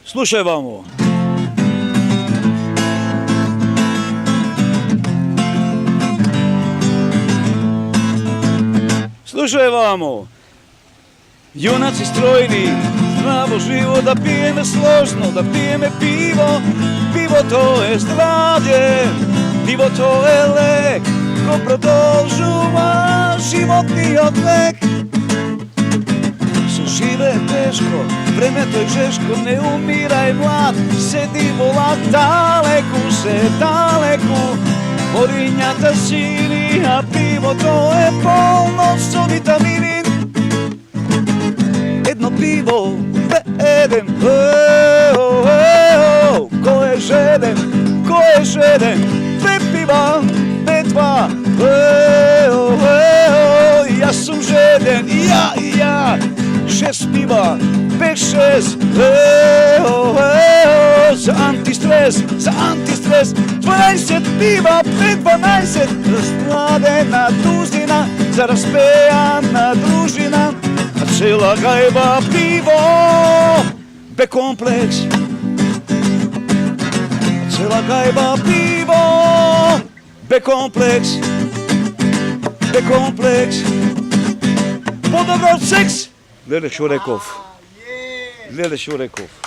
Slušaj vamo. Slušaj vamo. Junaci strojni, zdravo živo, da pijeme složno, da pijeme pivo. Pivo to je zdravlje, pivo to je lek, ko produžuva životni odvek. Se žive teško, vreme to je češko, ne umiraj mlad, sedi volak daleku, se daleku, morinjata sini, a pivo to je polno so vitamini. Jedno pivo jedem, ko je žeden, dve piva, dve dva, ja sam žeden, ja, šest piva, pet šest, za antistres, 12 piva, pet 12, razmladena tuzina, za raspejana družina, a cela gajba pivo, be kompleks. Cela gajba pivo, be kompleks. Podobno seks. Glede Šurekov.